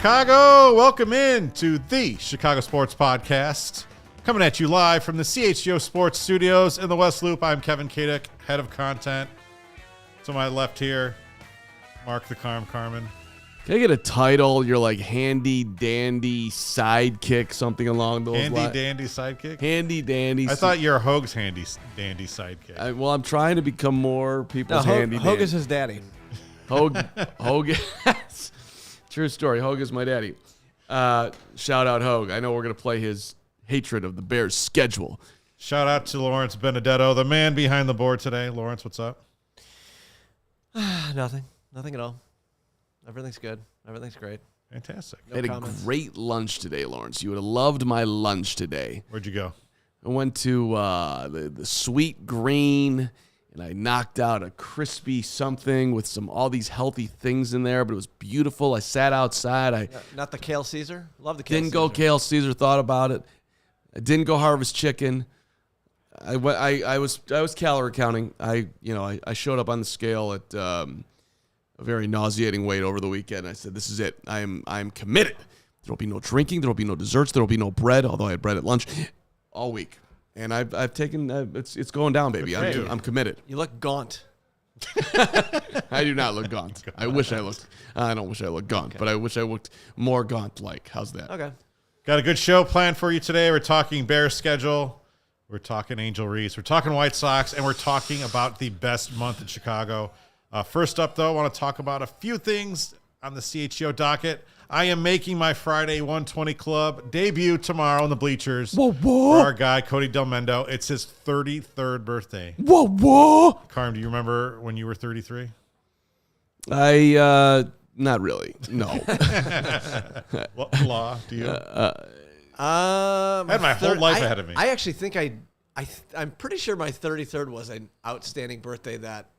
Chicago, welcome in to the Chicago Sports Podcast. Coming at you live from the CHGO Sports Studios in the West Loop. I'm Kevin Kaduk, head of content. To my left here, Mark the Carman. Can I get a title? You're like handy dandy sidekick, something along those lines. Handy dandy sidekick? Handy dandy. I thought you're Hoge's handy dandy sidekick. I'm trying to become more people's handy dandy. Hoge is his daddy. Hoge. True story. Hoge is my daddy. Shout out Hoge. I know we're going to play his hatred of the Bears' schedule. Shout out to Lawrence Benedetto, the man behind the board today. Lawrence, what's up? Nothing at all. Everything's good. Everything's great. Fantastic. I had a great lunch today, Lawrence. You would have loved my lunch today. Where'd you go? I went to the Sweet Green, and I knocked out a crispy something with all these healthy things in there, but it was beautiful. I sat outside. Not the Kale Caesar? Love the Kale Didn't Caesar. go Kale Caesar, thought about it. I didn't go Harvest Chicken. I was calorie counting. I showed up on the scale at a very nauseating weight over the weekend. I said, this is it. I'm committed. There will be no drinking. There will be no desserts. There will be no bread, although I had bread at lunch all week. And I've taken it's going down, baby. I'm committed. You look gaunt. I do not look gaunt. I wish I looked. I don't wish I looked gaunt, but I wish I looked more gaunt-like. How's that? Okay. Got a good show planned for you today. We're talking Bears schedule. We're talking Angel Reese. We're talking White Sox, and we're talking about the best month in Chicago. First up, though, I want to talk about a few things on the CHGO docket. I am making my Friday 120 Club debut tomorrow in the bleachers for our guy, Cody Del Mendo. It's his 33rd birthday. Carm, do you remember when you were 33? Not really. No. What law do you? I had my whole life ahead of me. I actually think I'm pretty sure my 33rd was an outstanding birthday that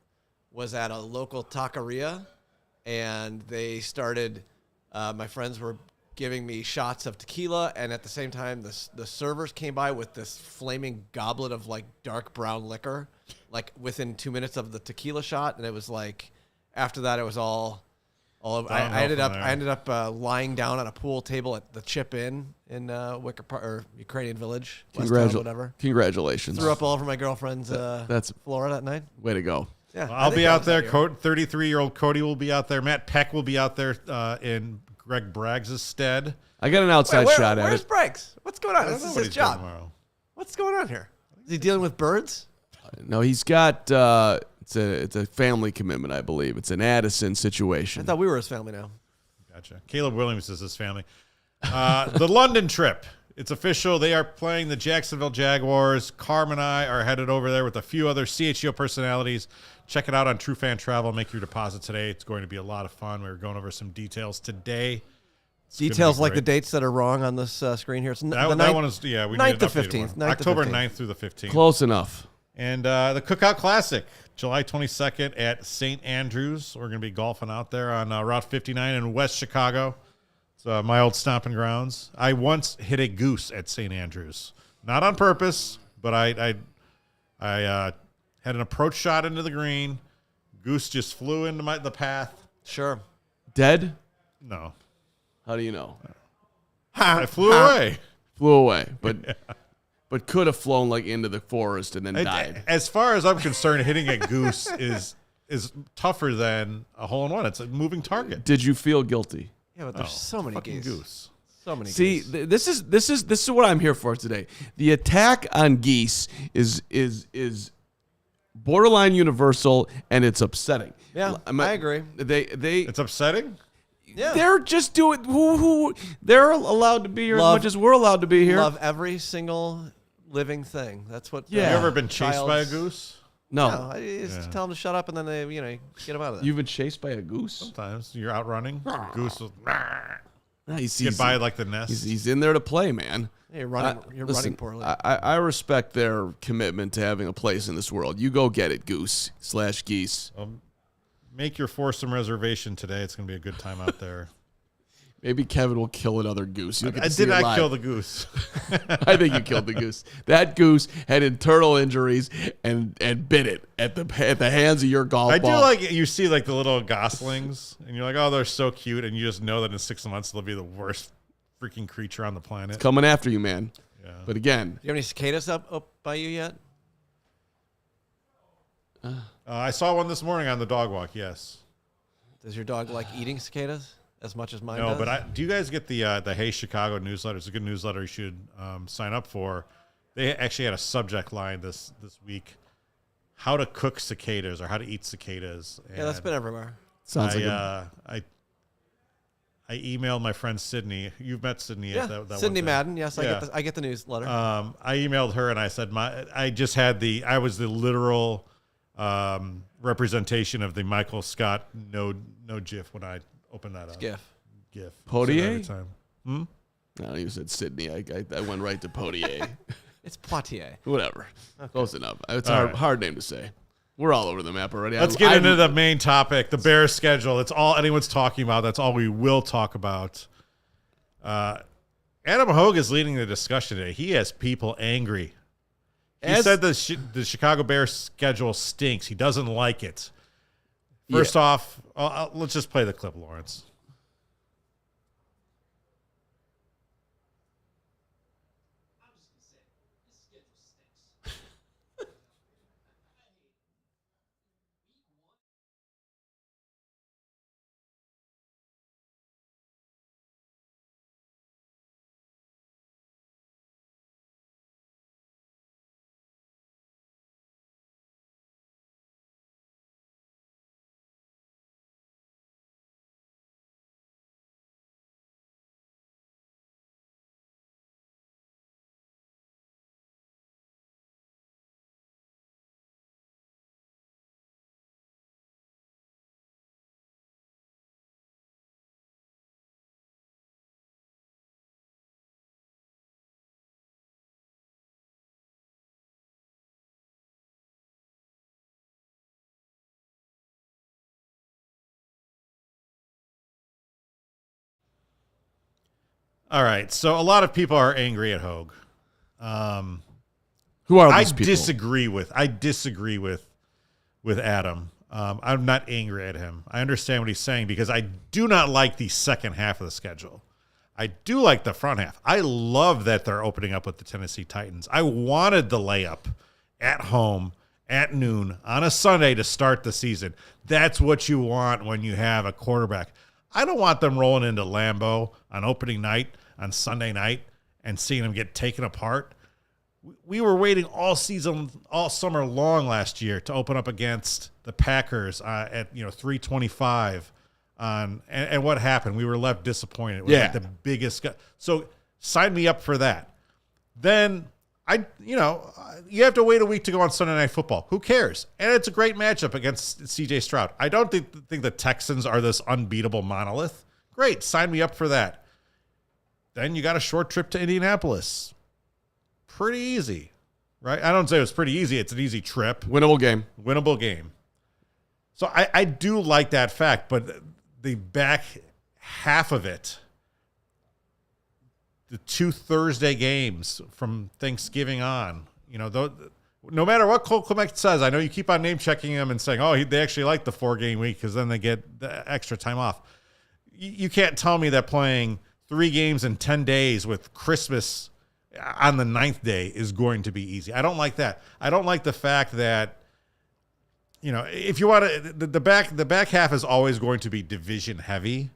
was at a local taqueria, and they started. My friends were giving me shots of tequila, and at the same time, the servers came by with this flaming goblet of like dark brown liquor, like within 2 minutes of the tequila shot, and it was like after that, it was all. I ended up lying down on a pool table at the Chip Inn in Wicker Park or Ukrainian Village, whatever. Congratulations! Threw up all over my girlfriend's that's floor that night. Way to go! Yeah, I'll be out there. 33-year-old Cody will be out there. Matt Peck will be out there in Greg Braggs' stead. I got an outside shot at Where's it. Braggs? What's going on? I don't This know is what his he's doing job. tomorrow. What's going on here? Is he dealing with birds? No, he's got it's a family commitment, I believe. It's an Addison situation. I thought we were his family now. Gotcha. Caleb Williams is his family. The London trip. It's official. They are playing the Jacksonville Jaguars. Carm and I are headed over there with a few other CHGO personalities. Check it out on True Fan Travel. Make your deposit today. It's going to be a lot of fun. We're going over some details today. Details like the dates that are wrong on this screen here. It's that one is, we 9th to 15th. October 9th through the 15th. Close enough. And the Cookout Classic, July 22nd at St. Andrews. We're going to be golfing out there on Route 59 in West Chicago. It's my old stomping grounds. I once hit a goose at St. Andrews. Not on purpose, but I had an approach shot into the green. Goose just flew into the path. Sure. Dead? No. How do you know? I flew away. Flew away, but could have flown like into the forest and then died. As far as I'm concerned, hitting a goose is tougher than a hole in one. It's a moving target. Did you feel guilty? Yeah, but there's so many fucking geese. Goose. So many See, geese. this is what I'm here for today. The attack on geese is borderline universal, and it's upsetting. Yeah, I agree. It's upsetting. Yeah. They're just doing who they're allowed to be here as much as we're allowed to be here. Love every single living thing. That's what. Have you ever been chased by a goose? No. No, I just tell them to shut up, and then they, get them out of there. You've been chased by a goose? Sometimes you're out running. Goose will No, get by like the nest. He's in there to play, man. Hey, you're running. You're running poorly. I respect their commitment to having a place in this world. You go get it, goose/geese. Make your foursome reservation today. It's going to be a good time out there. Maybe Kevin will kill another goose. I did not kill the goose. I think you killed the goose. That goose had internal injuries and bit it at the hands of your golf ball. I do like you see like the little goslings, and you're like, oh, they're so cute, and you just know that in 6 months they'll be the worst freaking creature on the planet. It's coming after you, man. Yeah. But again, Do you have any cicadas up by you yet? I saw one this morning on the dog walk. Yes. Does your dog like eating cicadas as much as mine No, does? but do you guys get the Hey Chicago newsletter? It's a good newsletter. You should sign up for. They actually had a subject line this week: how to cook cicadas or how to eat cicadas. Yeah, that's been everywhere. sounds I emailed my friend Sydney. You've met Sydney. Yeah, At that Sydney one thing. Madden. Yes, Yeah. I get the newsletter. I emailed her and I said I was the literal representation of the Michael Scott no GIF when I opened that up. GIF. GIF. Potier? Every time. No, you said Sydney. I went right to Potier. It's Poitiers. Whatever. Close enough. It's All a right. hard name to say. We're all over the map already. Let's get into the main topic, the Bears schedule. That's all anyone's talking about. That's all we will talk about. Adam Hoge is leading the discussion today. He has people angry. He said the Chicago Bears schedule stinks. He doesn't like it. First off, let's just play the clip, Lawrence. All right, so a lot of people are angry at Hoge. Who are I these people? disagree with Adam. I'm not angry at him. I understand what he's saying because I do not like the second half of the schedule. I do like the front half. I love that they're opening up with the Tennessee Titans. I wanted the layup at home at noon on a Sunday to start the season. That's what you want when you have a quarterback. I don't want them rolling into Lambeau on opening night on Sunday night and seeing them get taken apart. We were waiting all summer long last year to open up against the Packers at 325 and what happened? We were left disappointed. It was like the biggest. So sign me up for that. Then you have to wait a week to go on Sunday Night Football. Who cares? And it's a great matchup against C.J. Stroud. I don't think the Texans are this unbeatable monolith. Great, sign me up for that. Then you got a short trip to Indianapolis. Pretty easy, right? I don't say it was pretty easy. It's an easy trip. Winnable game. So I do like that fact, but the back half of it, the 2 Thursday games from Thanksgiving on, no matter what Cole Clement says, I know you keep on name checking him and saying, they actually like the 4-game week because then they get the extra time off. You can't tell me that playing 3 games in 10 days with Christmas on the 9th day is going to be easy. I don't like that. I don't like the fact that, if you want to, the back half is always going to be division heavy,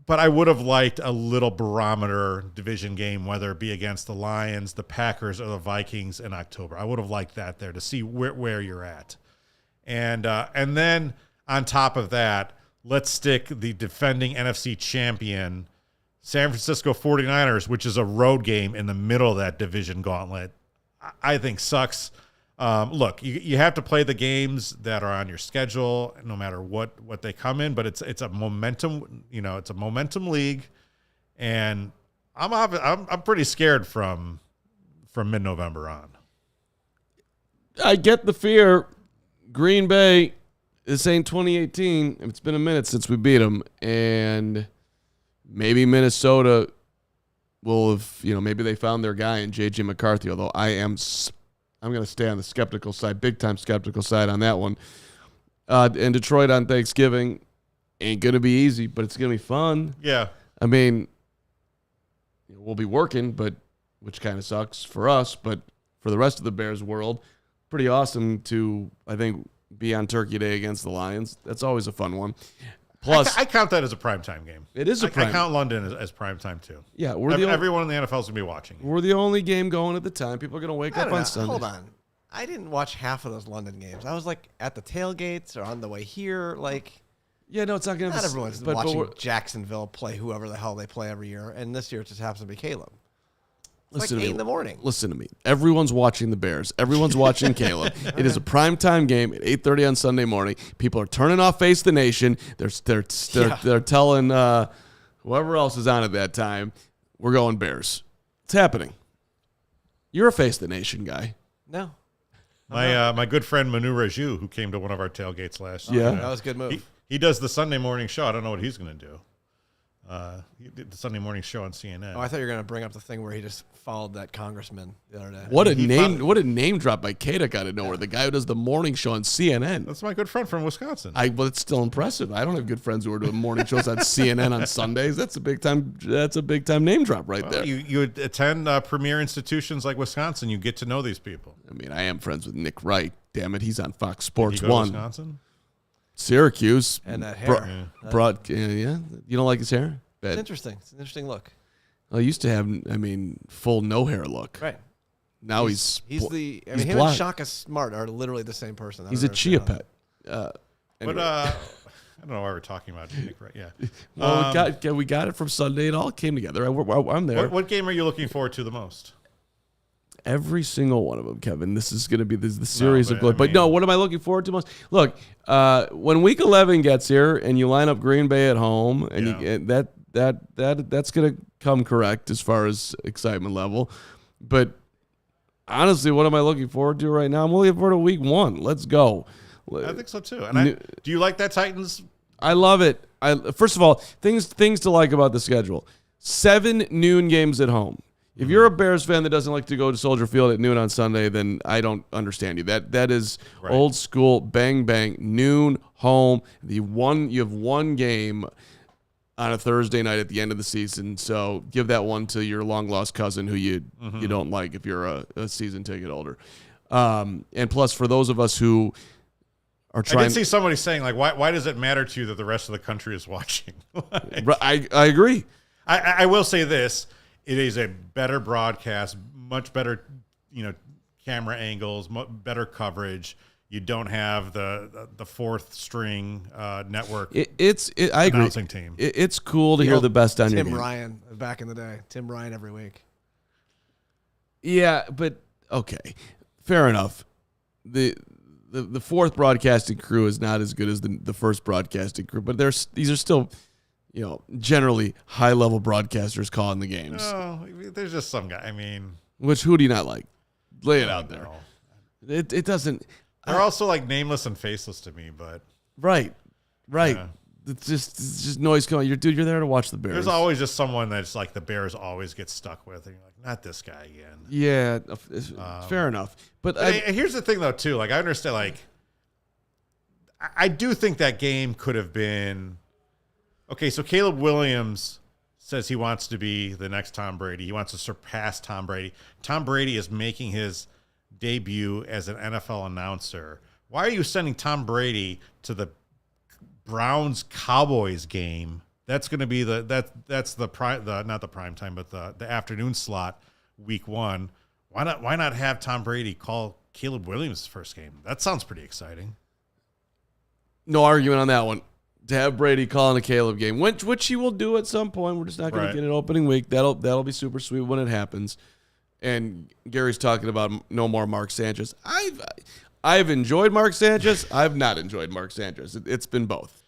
but I would have liked a little barometer division game, whether it be against the Lions, the Packers, or the Vikings in October. I would have liked that there to see where you're at. And then on top of that, let's stick the defending NFC champion San Francisco 49ers, which is a road game in the middle of that division gauntlet, I think sucks. Look, you have to play the games that are on your schedule, no matter what they come in. But it's a momentum. It's a momentum league, and I'm pretty scared from mid-November on. I get the fear. Green Bay is saying 2018. It's been a minute since we beat them, and maybe Minnesota will have, maybe they found their guy in J.J. McCarthy. Although I'm going to stay on the skeptical side, big time skeptical side on that one. And Detroit on Thanksgiving ain't going to be easy, but it's going to be fun. Yeah, I mean, we'll be working, which kind of sucks for us, but for the rest of the Bears world, pretty awesome to, I think, be on Turkey Day against the Lions. That's always a fun one. Plus, I count that as a primetime game. It is a prime. I count London as primetime too. Yeah, everyone in the NFL is going to be watching. We're the only game going at the time. People are going to wake up on Sunday. Hold on. I didn't watch half of those London games. I was like at the tailgates or on the way here. Yeah, no, it's not going to. Not everyone's watching Jacksonville play whoever the hell they play every year, and this year it just happens to be Caleb. It's like 8 in the morning. Listen to me. Everyone's watching the Bears. Everyone's watching Caleb. It is a primetime game at 8:30 on Sunday morning. People are turning off Face the Nation. They're telling whoever else is on at that time, we're going Bears. It's happening. You're a Face the Nation guy. No. My good friend Manu Raju, who came to one of our tailgates last year. Yeah. That was a good move. He does the Sunday morning show. I don't know what he's going to do. He did the Sunday morning show on CNN. Oh, I thought you were going to bring up the thing where he just followed that congressman the other day. What a name drop by Kaduk out of nowhere. The guy who does the morning show on CNN. That's my good friend from Wisconsin. Well, it's still impressive. I don't have good friends who are doing morning shows on CNN on Sundays. That's a big time name drop right there. You attend premier institutions like Wisconsin, you get to know these people. I mean, I am friends with Nick Wright. Damn it, he's on Fox Sports Did you go 1. to Wisconsin? Syracuse. And that hair. Yeah. You don't like his hair? It's interesting. It's an interesting look. Well, he used to have, full no hair look. Right. Now he's him blonde. and Shaka Smart are literally the same person. He's a chia pet. Anyway. But I don't know why we're talking about Nick, right? Yeah. Well, we got it from Sunday. It all came together. I'm there. What game are you looking forward to the most? Every single one of them, Kevin. This is going to be the series of glory. but no, what am I looking forward to most? Look, when Week 11 gets here and you line up Green Bay at home, and that's going to come correct as far as excitement level. But honestly, what am I looking forward to right now? I'm looking forward to Week 1. Let's go. I think so too. And do you like that Titans? I love it. First of all, things to like about the schedule: 7 noon games at home. If you're a Bears fan that doesn't like to go to Soldier Field at noon on Sunday, then I don't understand you. That is right. Old school, bang bang, noon home. You have one game on a Thursday night at the end of the season, so give that one to your long lost cousin who you don't like if you're a season ticket holder. And plus, for those of us who are trying, I did see somebody saying why does it matter to you that the rest of the country is watching? I agree. I will say this. It is a better broadcast, much better, camera angles, better coverage. You don't have the fourth string network. I agree. Announcing team. It's cool to hear the best on your game. Tim Ryan back in the day. Tim Ryan every week. Yeah, but okay, fair enough. The fourth broadcasting crew is not as good as the first broadcasting crew, but these are still, generally high-level broadcasters calling the games. Oh, there's just some guy. Who do you not like? Lay it out there. It doesn't. They're also nameless and faceless to me, but right. Yeah. It's just noise coming. You're there to watch the Bears. There's always just someone that's the Bears always get stuck with, and you're like, not this guy again. Yeah, fair enough. But here's the thing, though, too. I understand. I do think that game could have been. Okay, so Caleb Williams says he wants to be the next Tom Brady. He wants to surpass Tom Brady. Tom Brady is making his debut as an NFL announcer. Why are you sending Tom Brady to the Browns Cowboys game? That's going to be that's the not the prime time, but the afternoon slot, week 1. Why not have Tom Brady call Caleb Williams' first game? That sounds pretty exciting. No argument on that one. To have Brady calling a Caleb game, which he will do at some point. We're just not going to get it opening week. That'll be super sweet when it happens. and Gary's talking about no more Mark Sanchez. I've enjoyed Mark Sanchez. I've not enjoyed Mark Sanchez. It's been both.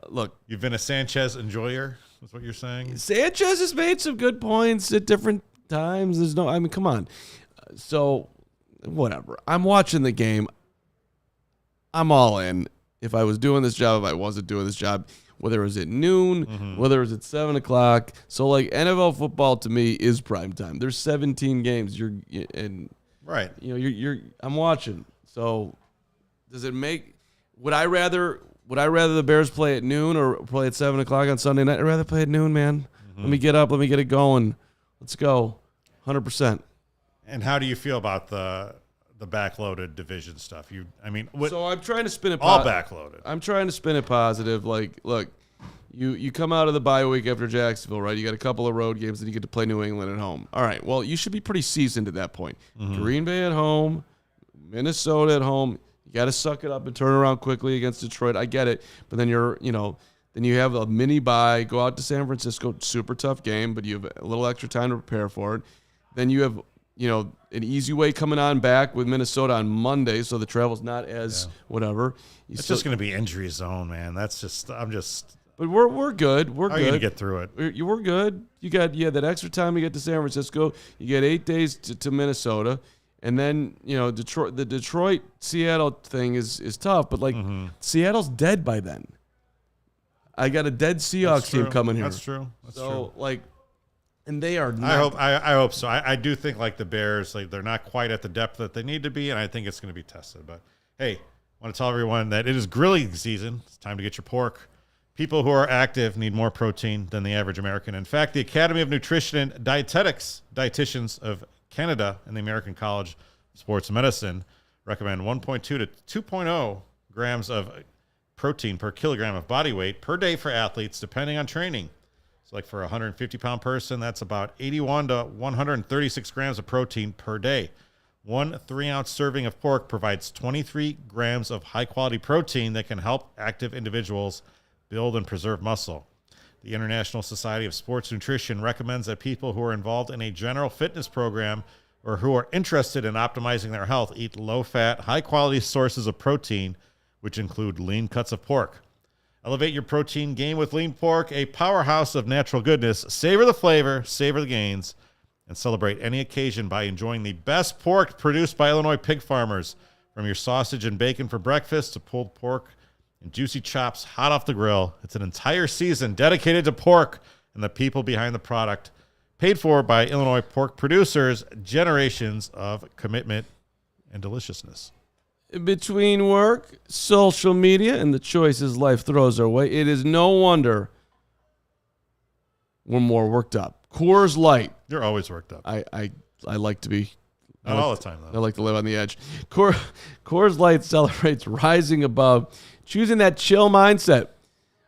Look, You've been a Sanchez enjoyer, is what you're saying? Sanchez has made some good points at different times. Come on. So, whatever. I'm watching the game. I'm all in. If I was doing this job, if I wasn't doing this job, whether it was at noon, whether it was at 7 o'clock. So, like, NFL football to me is prime time. There's 17 games. Right. I'm watching. So, does it make? Would I rather the Bears play at noon or play at 7 o'clock on Sunday night? I'd rather play at noon, man. Let me get up. Let me get it going. Let's go. 100%. And how do you feel about the backloaded division stuff? So I'm trying to spin it all backloaded. I'm trying to spin it positive. Like, look, you come out of the bye week after Jacksonville, right? You got a couple of road games, and you get to play New England at home. All right. Well, you should be pretty seasoned at that point. Green Bay at home, Minnesota at home. You got to suck it up and turn around quickly against Detroit. I get it, but then then you have a mini bye. Go out to San Francisco, super tough game, but you have a little extra time to prepare for it. Then you have an easy way coming on back with Minnesota on Monday, so the travel's not as whatever. It's just going to be injury zone, man. But we're good. We're how good. are you going to get through it? We're good. You had that extra time to get to San Francisco. You get 8 days to Minnesota, and then the Detroit Seattle thing is tough, but Seattle's dead by then. I got a dead Seahawks team coming here. That's true. That's true. And they are not. I hope so. I do think the Bears, they're not quite at the depth that they need to be, and I think it's going to be tested. But hey, I want to tell everyone that it is grilling season. It's time to get your pork. People who are active need more protein than the average American. In fact, the Academy of Nutrition and Dietitians of Canada and the American College of Sports Medicine recommend 1.2 to 2.0 grams of protein per kilogram of body weight per day for athletes, depending on training. So for a 150-pound person, that's about 81 to 136 grams of protein per day. 1 3-ounce serving of pork provides 23 grams of high-quality protein that can help active individuals build and preserve muscle. The International Society of Sports Nutrition recommends that people who are involved in a general fitness program or who are interested in optimizing their health eat low-fat, high-quality sources of protein, which include lean cuts of pork. Elevate your protein game with lean pork, a powerhouse of natural goodness. Savor the flavor, savor the gains, and celebrate any occasion by enjoying the best pork produced by Illinois pig farmers. From your sausage and bacon for breakfast to pulled pork and juicy chops hot off the grill, it's an entire season dedicated to pork and the people behind the product. Paid for by Illinois pork producers, generations of commitment and deliciousness. Between work, social media, and the choices life throws our way, it is no wonder we're more worked up. Coors Light. You're always worked up. I like to be. Not all the time, though. I like to live on the edge. Coors Light celebrates rising above, choosing that chill mindset.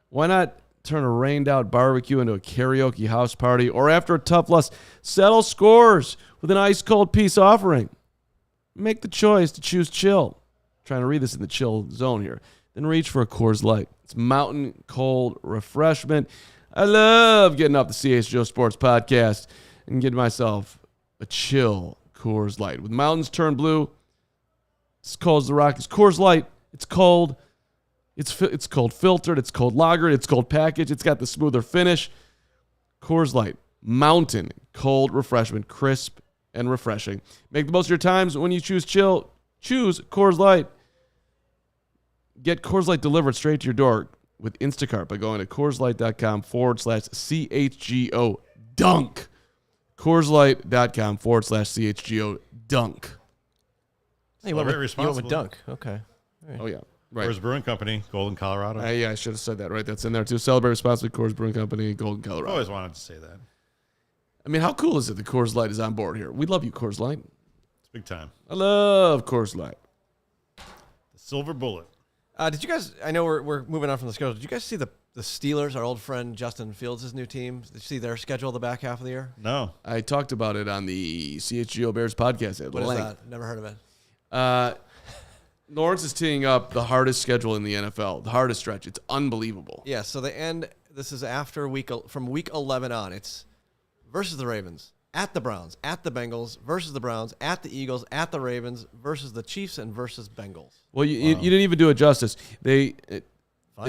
Why not turn a rained-out barbecue into a karaoke house party, or after a tough loss, settle scores with an ice-cold peace offering? Make the choice to choose chill. Trying to read this in the chill zone here. Then reach for a Coors Light. It's mountain cold refreshment. I love getting off the CHGO Sports Podcast and getting myself a chill Coors Light. With mountains turned blue, it's cold as the Rockies. Coors Light, it's cold. It's cold filtered. It's cold lagered. It's cold packaged. It's got the smoother finish. Coors Light, mountain cold refreshment, crisp and refreshing. Make the most of your times when you choose chill. Choose Coors Light. Get Coors Light delivered straight to your door with Instacart by going to CoorsLight.com/CHGO dunk. CoorsLight.com/CHGO dunk. Hey, you went with dunk. Okay. Right. Oh, yeah. Right. Coors Brewing Company, Golden, Colorado. Yeah, I should have said that right. That's in there, too. Celebrate responsibly, Coors Brewing Company, Golden, Colorado. I always wanted to say that. I mean, how cool is it that Coors Light is on board here? We love you, Coors Light. It's big time. I love Coors Light. The silver bullet. Did you guys, I know we're moving on from the schedule. Did you guys see the Steelers, our old friend Justin Fields' new team? Did you see their schedule the back half of the year? No. I talked about it on the CHGO Bears podcast at length. What is that? Never heard of it. Lawrence is teeing up the hardest schedule in the NFL, the hardest stretch. It's unbelievable. Yeah, so this is after from week 11 on. It's versus the Ravens, at the Browns, at the Bengals versus the Browns, at the Eagles, at the Ravens versus the Chiefs, and versus Bengals. Well, you didn't even do it justice. They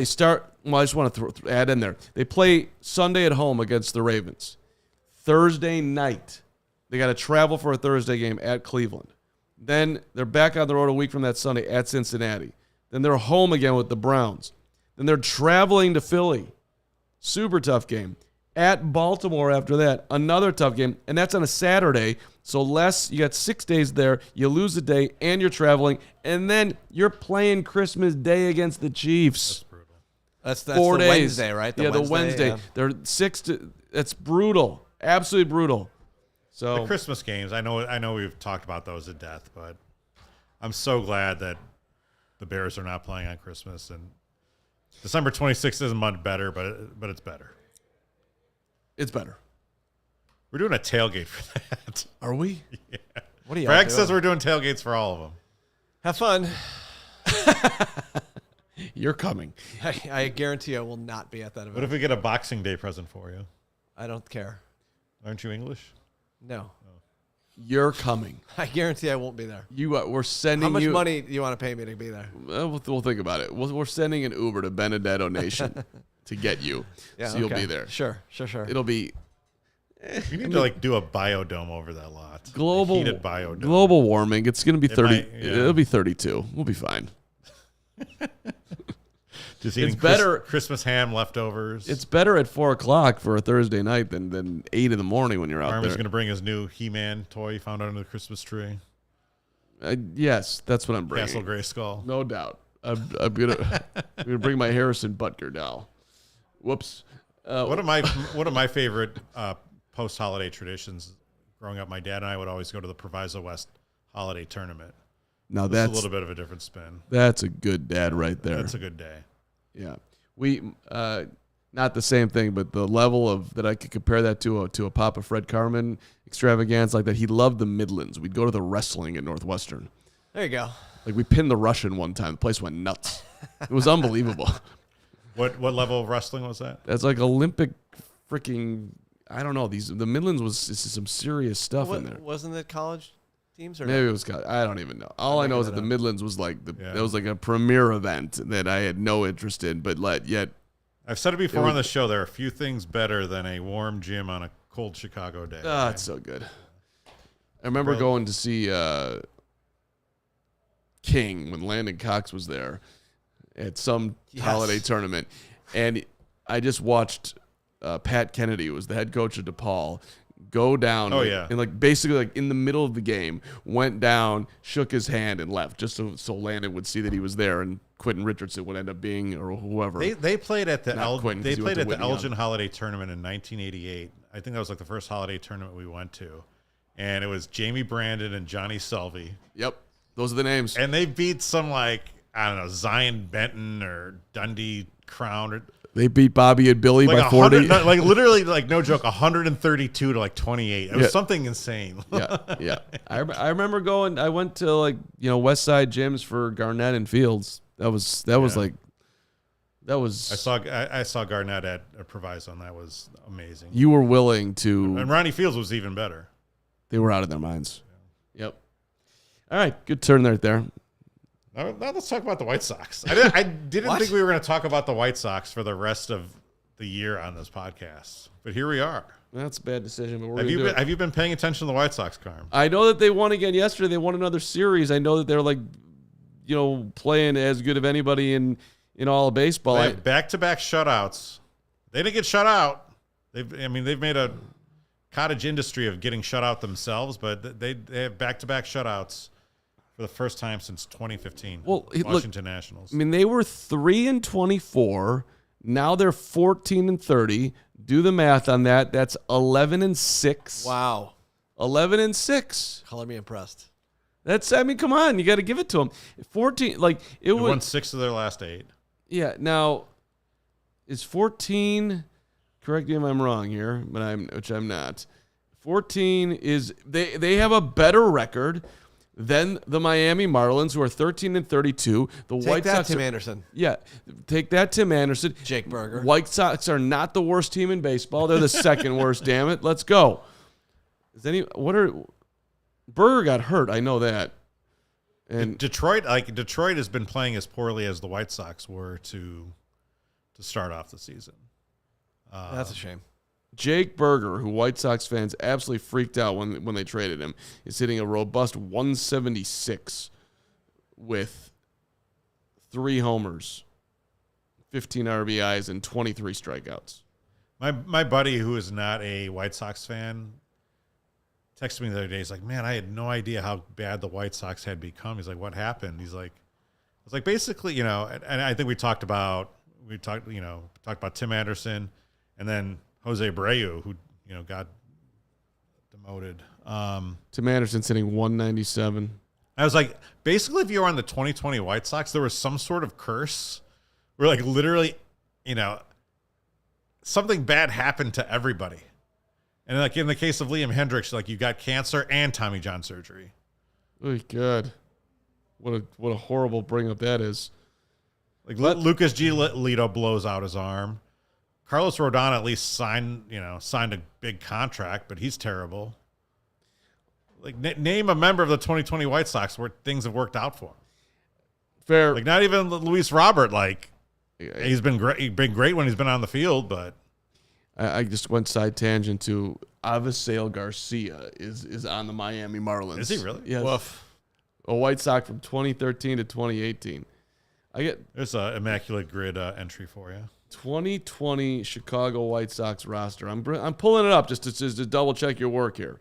start. Well, I just want to add in there. They play Sunday at home against the Ravens. Thursday night, they got to travel for a Thursday game at Cleveland. Then they're back on the road a week from that Sunday at Cincinnati. Then they're home again with the Browns. Then they're traveling to Philly. Super tough game. At Baltimore after that, another tough game. And that's on a Saturday. So you got 6 days there. You lose a day and you're traveling. And then you're playing Christmas Day against the Chiefs. That's 4 the days. Wednesday, right? The Wednesday. Yeah. They're that's brutal. Absolutely brutal. So the Christmas games, I know we've talked about those to death, but I'm so glad that the Bears are not playing on Christmas, and December 26th isn't much better, but it's better. It's better. We're doing a tailgate for that. Are we? Yeah. What are you? Bragg says we're doing tailgates for all of them. Have fun. You're coming. I guarantee I will not be at that event. What if we get a Boxing Day present for you? I don't care. Aren't you English? No. You're coming. I guarantee I won't be there. We're sending How much you. money do you want to pay me to be there? We'll think about it. We're sending an Uber to Benedetto Nation to get you. Yeah, so you'll be there. Sure. It'll be You need to do a biodome over that lot. global Heated biodome. global warming. It's going to be 30. Yeah. It'll be 32. We'll be fine. Just eating better- Christmas ham leftovers. It's better at 4:00 for a Thursday night than 8 in the morning when you're out Carman's there. going to bring his new He-Man toy he found under the Christmas tree. Yes, that's what I'm bringing. Castle Grayskull. No doubt. I'm gonna bring my Harrison Butker doll. Whoops. One of my favorite post-holiday traditions growing up, my dad and I would always go to the Proviso West holiday tournament. Now That's that's a little bit of a different spin. That's a good dad right there. That's a good day. Yeah, we not the same thing, but the level of that I could compare that to a Papa Fred Carman extravaganza like that. He loved the Midlands. We'd go to the wrestling at Northwestern. There you go. Like we pinned the Russian one time. The place went nuts. It was unbelievable. What level of wrestling was that? That's like Olympic freaking. I don't know. The Midlands was some serious stuff in there. Wasn't it college teams or Maybe it was. I don't even know. All I know is that the Midlands was like that was like a premier event that I had no interest in, but yet. I've said it before on the show. There are a few things better than a warm gym on a cold Chicago day. Ah, it's so good. I remember going to see King when Landon Cox was there at some holiday tournament, and I just watched Pat Kennedy, who was the head coach of DePaul, go down. And basically in the middle of the game, went down, shook his hand, and left just so Landon would see that he was there, and Quentin Richardson would end up being or whoever. They played at the Elgin Elgin Holiday Tournament in 1988. I think that was like the first holiday tournament we went to, and it was Jamie Brandon and Johnny Selvey. Yep, those are the names. And they beat some Zion Benton or Dundee Crown or. They beat Bobby and Billy by 40. Literally, no joke, 132 to 28. It was something insane. Yeah. I remember going. I went to West Side gyms for Garnett and Fields. That was. I saw Garnett at Proviso, and that was amazing. You were willing to. And Ronnie Fields was even better. They were out of their minds. Yeah. Yep. All right, good turn right there. Now let's talk about the White Sox. I didn't think we were going to talk about the White Sox for the rest of the year on this podcast, but here we are. That's a bad decision, but we're have you been paying attention to the White Sox, Carm? I know that they won again yesterday. They won another series. I know that they're playing as good of anybody in all of baseball. They have back-to-back shutouts. They didn't get shut out. They've made a cottage industry of getting shut out themselves, but they have back-to-back shutouts for the first time since 2015. Washington Nationals. They were 3-24. Now they're 14-30. Do the math on that. That's 11-6. Wow. 11-6. Color me impressed. That's. Come on. You got to give it to them. 14. They won 6 of their last 8. Yeah. Now, is 14? Correct me if I'm wrong here, which I'm not. 14 is they have a better record than the Miami Marlins, who are 13-32. White Sox. Tim Anderson. Yeah, take that, Tim Anderson. Jake Berger. White Sox are not the worst team in baseball. They're the second worst. Damn it, let's go. Berger got hurt. I know that. And Detroit has been playing as poorly as the White Sox were to start off the season. That's a shame. Jake Berger, who White Sox fans absolutely freaked out when they traded him, is hitting a robust 176 with 3 homers, 15 RBIs, and 23 strikeouts. My buddy, who is not a White Sox fan, texted me the other day. He's like, "Man, I had no idea how bad the White Sox had become." He's like, "What happened?" He's like, "It's like basically, and I think we talked about Tim Anderson, and then Jose Abreu, who got demoted. Tim Anderson's hitting 197. I was like, basically, if you were on the 2020 White Sox, there was some sort of curse where, like, literally, something bad happened to everybody. And like in the case of Liam Hendricks, like you got cancer and Tommy John surgery. Oh God, what a horrible bring up that is. Like Lucas Giolito blows out his arm. Carlos Rodon at least signed a big contract, but he's terrible. Like name a member of the 2020 White Sox where things have worked out for him. Fair. Like not even Luis Robert. Like he's been great. He's been great when he's been on the field, but. I just went side tangent to Avisail Garcia is on the Miami Marlins. Is he really? Yes. Woof. A White Sox from 2013 to 2018. There's an immaculate grid entry for you. 2020 Chicago White Sox roster. I'm pulling it up just to double check your work here.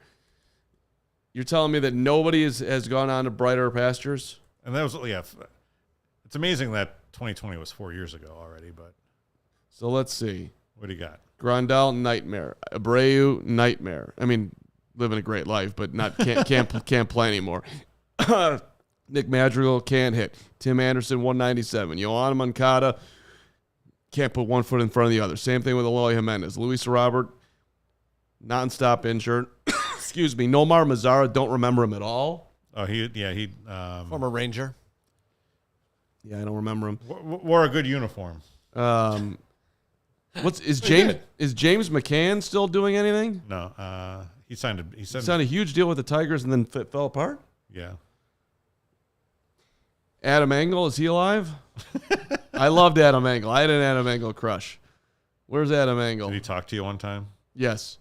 You're telling me that nobody has gone on to brighter pastures? And that was it's amazing that 2020 was 4 years ago already. But so let's see. What do you got? Grandal, nightmare. Abreu, nightmare. I mean, living a great life, but can't play anymore. Nick Madrigal can't hit. Tim Anderson, 197. Yohan Moncada can't put one foot in front of the other. Same thing with Eloy Jimenez. Luis Robert, nonstop injured. Excuse me. Nomar Mazara, don't remember him at all. Oh, he Former Ranger. Yeah, I don't remember him. Wore a good uniform. Is James McCann still doing anything? No, he signed a huge deal with the Tigers and then fell apart. Yeah. Adam Engel, is he alive? I loved Adam Engel. I had an Adam Engel crush. Where's Adam Engel? Did he talk to you one time? Yes,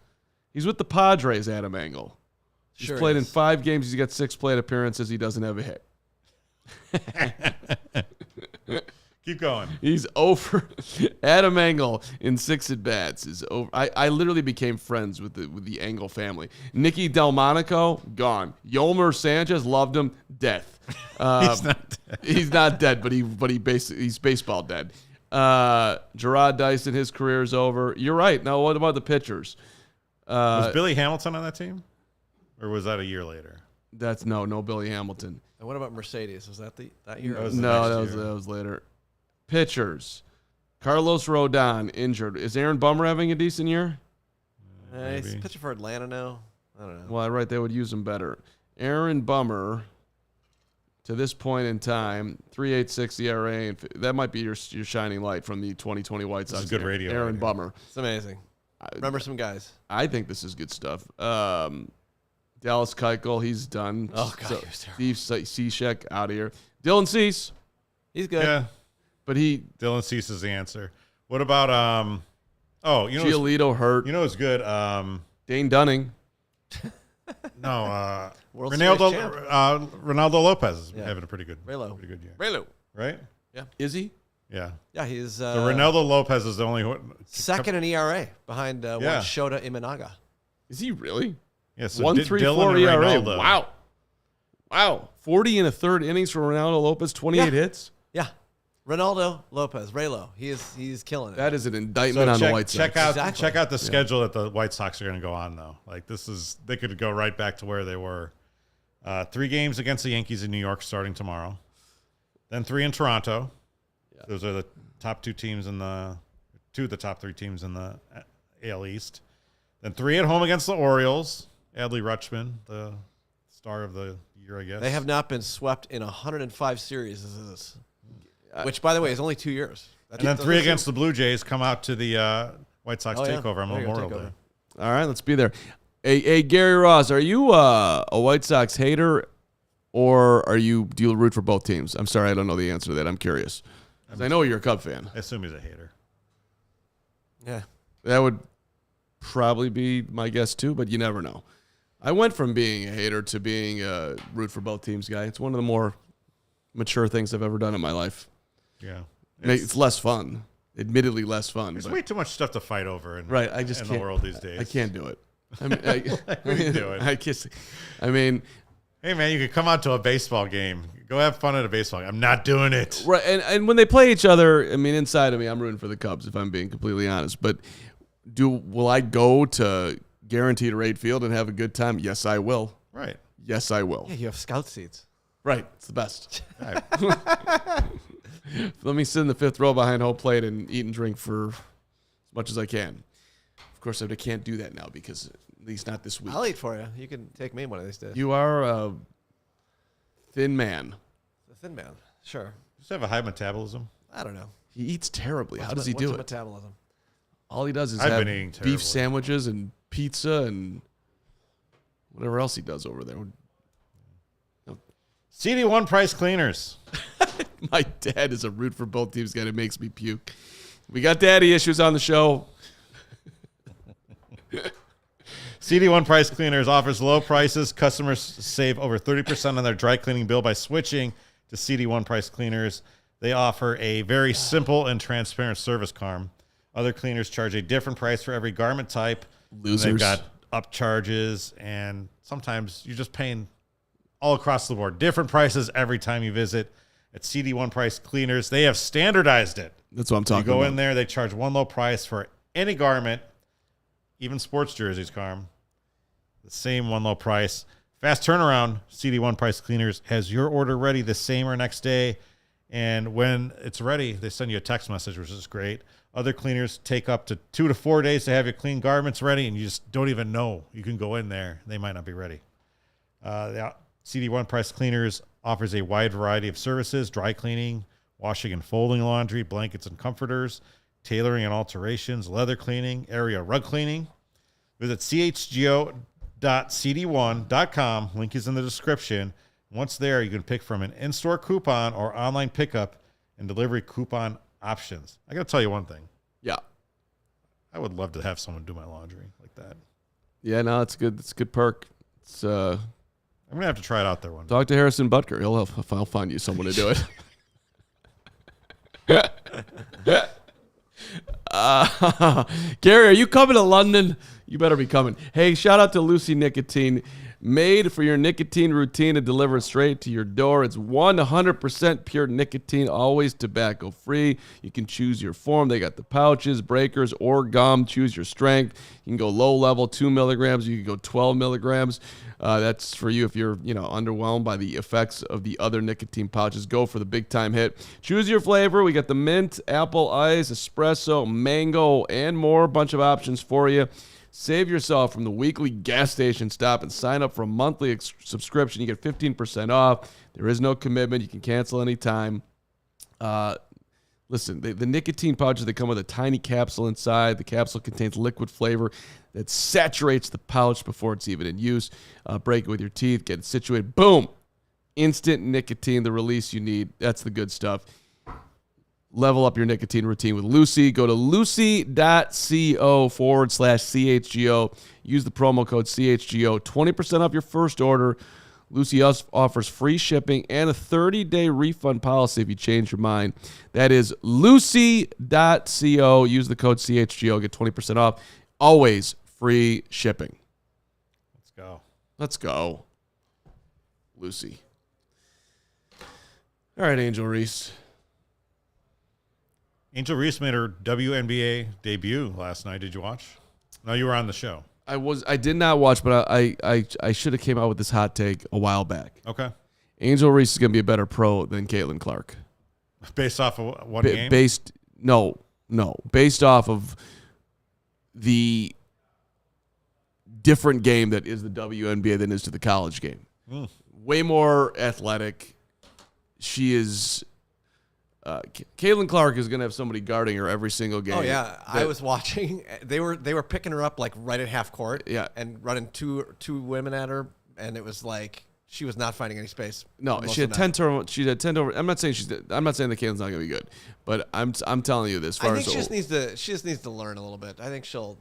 he's with the Padres. Adam Engel. He's played in 5 games. He's got 6 plate appearances. He doesn't have a hit. Keep going. He's over. Adam Engel in 6 at-bats is over. I literally became friends with the Engel family. Nicky Delmonico, gone. Yolmer Sanchez, loved him, death. He's not dead. He's not dead, but he's baseball dead. Gerard Dyson, his career is over. You're right. Now, what about the pitchers? Was Billy Hamilton on that team? Or was that a year later? That's no Billy Hamilton. And what about Mercedes? Was that that year? That was later. Pitchers. Carlos Rodon, injured. Is Aaron Bummer having a decent year? He's pitching for Atlanta now. I don't know. Well, right, they would use him better. Aaron Bummer, to this point in time, 3.86 ERA, and that might be your shining light from the 2020 White Sox. This is good radio. Aaron Bummer. It's amazing. Remember some guys. I think this is good stuff. Dallas Keuchel, he's done. Oh, God, Steve Cishek, out of here. Dylan Cease. He's good. Yeah. But Dylan Cease is the answer. What about Giolito hurt. You know who's good? Dane Dunning. No, World Series champ. Ronaldo Lopez is having a pretty good year. Raylo. Right? Yeah. Is he? Yeah. Yeah, he's So Ronaldo Lopez is the only one. second in ERA behind one Shota Imanaga. Is he really? Yeah, so 1.34 ERA. Wow. 40 in a third innings for Ronaldo Lopez, 28 hits. Yeah. Ronaldo Lopez, Raylo. He's killing it. That is an indictment on the White Sox. Check out the schedule that the White Sox are going to go on, though. Like, they could go right back to where they were. 3 games against the Yankees in New York starting tomorrow. Then 3 in Toronto. Yeah. Those are the top 2 teams in the 2 of the top 3 teams in the AL East. Then 3 at home against the Orioles. Adley Rutschman, the star of the year, I guess. They have not been swept in 105 series. Which, by the way, is only 2 years. And then 3 against the Blue Jays. Come out to the White Sox takeover on Memorial Day. All right, let's be there. Hey, Gary Ross, are you a White Sox hater, or do you root for both teams? I'm sorry, I don't know the answer to that. I'm curious. 'Cause I know you're a Cub fan. I assume he's a hater. Yeah. That would probably be my guess too, but you never know. I went from being a hater to being a root for both teams guy. It's one of the more mature things I've ever done in my life. Yeah. It's less fun. Admittedly less fun. There's but- way too much stuff to fight over in, Right, I just in can't, the world these days. I can't do it. I mean, What are you doing? I mean, Hey, man, you could come out to a baseball game. Go have fun at a baseball game. I'm not doing it. right, and when they play each other, I mean, inside of me, I'm rooting for the Cubs, if I'm being completely honest. But will I go to Guaranteed Rate Field and have a good time? Yes, I will. Right. Yes, I will. Yeah, you have scout seats. Right, it's the best. Right. Let me sit in the fifth row behind home plate and eat and drink for as much as I can. Of course, I can't do that now because at least not this week. I'll eat for you. You can take me one of these days. You are a thin man. The thin man. Sure. Just have a high metabolism. I don't know. He eats terribly. How does he What's do your it? metabolism? All he does is I've have been eating terribly. beef sandwiches and pizza and whatever else he does over there. CD1 price cleaners. My dad is a root for both teams guy. It makes me puke. We got daddy issues on the show. CD1 Price Cleaners offers low prices. Customers save over 30% on their dry cleaning bill by switching to CD1 Price Cleaners. They offer a very simple and transparent service, Carm. Other cleaners charge a different price for every garment type. Losers. They've got upcharges, and sometimes you're just paying all across the board. Different prices every time you visit. At CD1 Price Cleaners, they have standardized it. That's what I'm You talking go about. in there, they charge one low price for any garment, even sports jerseys, Carm. The same one low price. Fast turnaround. CD1 Price Cleaners has your order ready the same or next day. And when it's ready, they send you a text message, which is great. Other cleaners take up to 2 to 4 days to have your clean garments ready, and you just don't even know. You can go in there. They might not be ready. The CD1 Price Cleaners offers a wide variety of services: dry cleaning, washing and folding laundry, blankets and comforters, tailoring and alterations, leather cleaning, area rug cleaning. Visit chgo.cd1.com. Link is in the description. Once there, you can pick from an in-store coupon or online pickup and delivery coupon options. I got to tell you one thing. Yeah. I would love to have someone do my laundry like that. Yeah, no, it's good. It's a good perk. It's I'm going to have to try it out there one day. talk to Harrison Butker. I'll find you someone to do it. Gary, are you coming to London? You better be coming. Hey, shout out to Lucy Nicotine. Made for your nicotine routine and delivered straight to your door. It's 100% pure nicotine, always tobacco free. You can choose your form. They got the pouches, breakers, or gum. Choose your strength. You can go low level, 2 milligrams. You can go 12 milligrams. That's for you if you're, underwhelmed by the effects of the other nicotine pouches. Go for the big time hit. Choose your flavor. We got the mint, apple ice, espresso, mango, and more. A bunch of options for you. Save yourself from the weekly gas station stop and sign up for a monthly subscription. You get 15% off. There is no commitment. You can cancel anytime. Listen, the nicotine pouches, they come with a tiny capsule inside. The capsule contains liquid flavor that saturates the pouch before it's even in use. Break it with your teeth. Get it situated. Boom. Instant nicotine, the release you need. That's the good stuff. Level up your nicotine routine with Lucy. Go to lucy.co/CHGO. Use the promo code CHGO. 20% off your first order. Lucy offers free shipping and a 30-day refund policy if you change your mind. That is lucy.co. Use the code CHGO. Get 20% off. Always free shipping. Let's go. Let's go. Lucy. All right, Angel Reese. Angel Reese made her WNBA debut last night. Did you watch? No, you were on the show. I did not watch, but I should have came out with this hot take a while back. Okay. Angel Reese is going to be a better pro than Caitlin Clark. Based off of one game? Based off of the different game that is the WNBA than is to the college game. Way more athletic. She is Caitlin Clark is going to have somebody guarding her every single game. Oh yeah, I was watching. They were picking her up like right at half court. Yeah. And running two women at her, and it was like she was not finding any space. No, she had 10 turnovers. She had 10 turnovers. I'm not saying that Caitlin's not going to be good, but I'm telling you this. I think she just needs to learn a little bit. I think she'll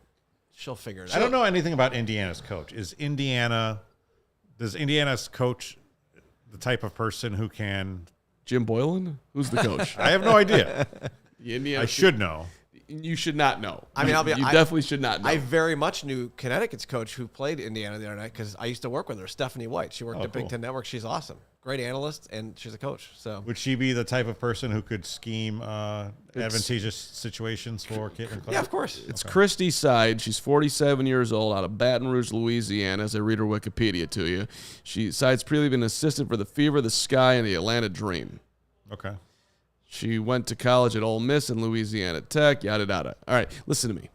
figure it out. I don't know anything about Indiana's coach. Does Indiana's coach the type of person who can? Jim Boylan? Who's the coach? I have no idea. I should know. You should not know. I mean, you definitely should not know. I very much knew Connecticut's coach who played Indiana the other night because I used to work with her, Stephanie White. She worked at Big Ten Network. She's awesome. Great analyst, and she's a coach. So would she be the type of person who could scheme advantageous situations for Caitlin Clark? Yeah, of course. It's Christy Side. She's 47 years old, out of Baton Rouge, Louisiana, as I read her Wikipedia to you. Side's previously been an assistant for the Fever, the Sky, and the Atlanta Dream. Okay. She went to college at Ole Miss and Louisiana Tech, yada, yada. All right, listen to me.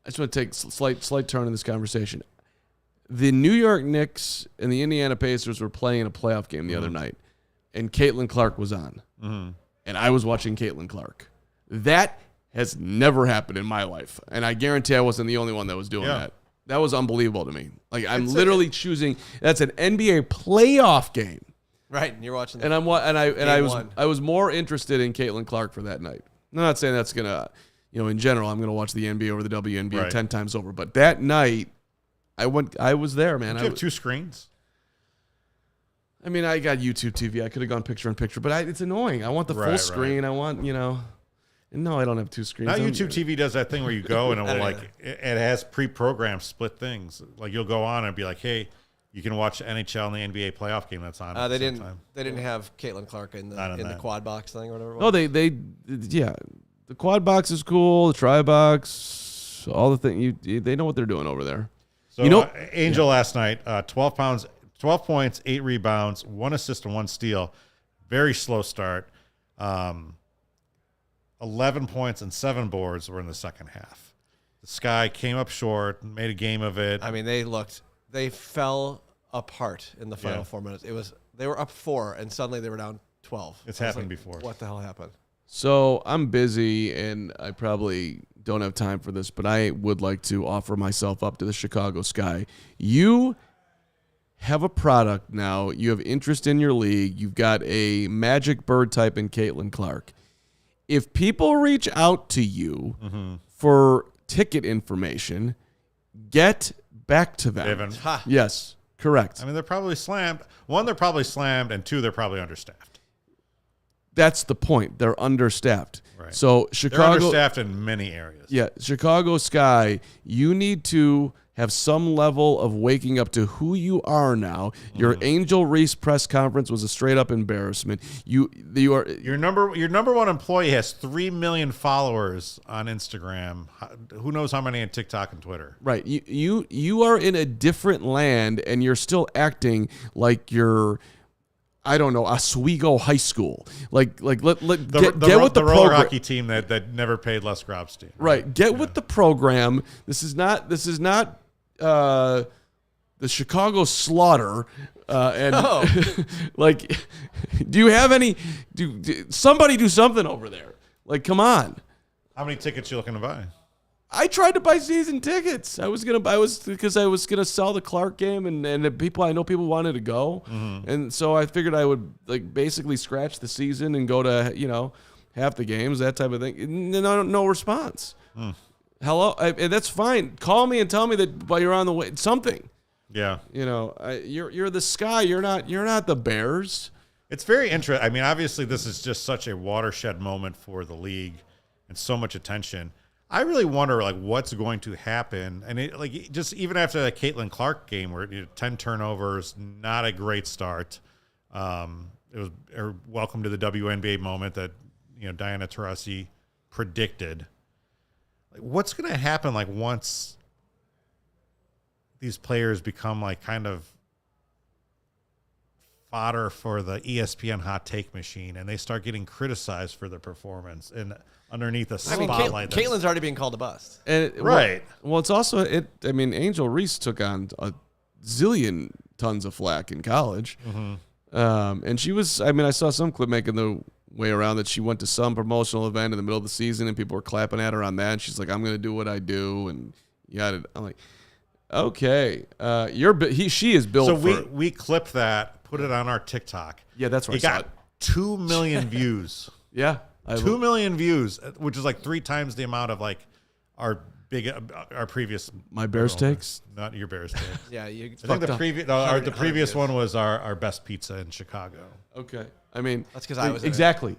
I just want to take a slight turn in this conversation. The New York Knicks and the Indiana Pacers were playing a playoff game the other night, and Caitlin Clark was on. Mm-hmm. And I was watching Caitlin Clark. That has never happened in my life, and I guarantee I wasn't the only one that was doing that. That was unbelievable to me. Like, I'm literally choosing – that's an NBA playoff game. Right, and you're watching. And I was more interested in Caitlin Clark for that night. I'm not saying that's gonna, in general, I'm gonna watch the NBA over the WNBA 10 times over. But that night, I was there, man. Did you have two screens? I mean, I got YouTube TV. I could have gone picture in picture, but it's annoying. I want the full screen. I want, No, I don't have two screens. Now YouTube TV does that thing where you go and it will it has pre-programmed split things. Like you'll go on and be like, hey. You can watch NHL and the NBA playoff game that's on. They didn't have Caitlin Clark in the quad box thing or whatever. No, the quad box is cool. The tri box, all the thing. They know what they're doing over there. So Angel last night, 12 points, 8 rebounds, 1 assist and 1 steal. Very slow start. 11 points and 7 boards were in the second half. The Sky came up short, made a game of it. I mean, they fell apart in the final 4 minutes. They were up 4 and suddenly they were down 12. It's happened before. What the hell happened? So I'm busy and I probably don't have time for this, but I would like to offer myself up to the Chicago Sky. You have a product now. You have interest in your league. You've got a magic bird type in Caitlin Clark. If people reach out to you for ticket information, get back to them. Yes, correct. I mean, they're probably slammed. 1, they're probably slammed, and 2, they're probably understaffed. That's the point. They're understaffed. Right. So Chicago, they're understaffed in many areas. Yeah, Chicago Sky, you need to have some level of waking up to who you are now. Your Angel Reese press conference was a straight up embarrassment. You are your number one employee has 3 million followers on Instagram. Who knows how many on TikTok and Twitter? Right. You are in a different land and you're still acting like you're, I don't know, Oswego High School. Get with the roller hockey team that never paid Les Grobstein. Right. Get with the program. This is not the Chicago Slaughter, do you have any? Somebody do something over there? Like, come on! How many tickets you looking to buy? I tried to buy season tickets. Because I was gonna sell the Clark game, and I know people wanted to go, and so I figured I would basically scratch the season and go to half the games, that type of thing. No response. Hello, that's fine. Call me and tell me that you're on the way. Something. Yeah. You're the Sky. You're not the Bears. It's very interesting. I mean, obviously, this is just such a watershed moment for the league, and so much attention. I really wonder what's going to happen, and just even after the Caitlin Clark game where 10 turnovers, not a great start. It was a welcome to the WNBA moment that Diana Taurasi predicted. What's going to happen once these players become kind of fodder for the ESPN hot take machine and they start getting criticized for their performance and underneath the spotlight? Caitlin's already being called a bust. Right. Well, it's also Angel Reese took on a zillion tons of flack in college. And she was, I saw some clip making the way around that she went to some promotional event in the middle of the season and people were clapping at her on that. And she's like, I'm going to do what I do. And I'm like, okay, she is built. So we clipped that, put it on our TikTok. Yeah, that's right. It got 2 million views. Yeah. 2 million views, which is like 3 times the amount of like our previous. My Bears takes? Not your Bears takes. Yeah, you. I think the previous one was our best pizza in Chicago. Okay. I mean, that's because I was exactly.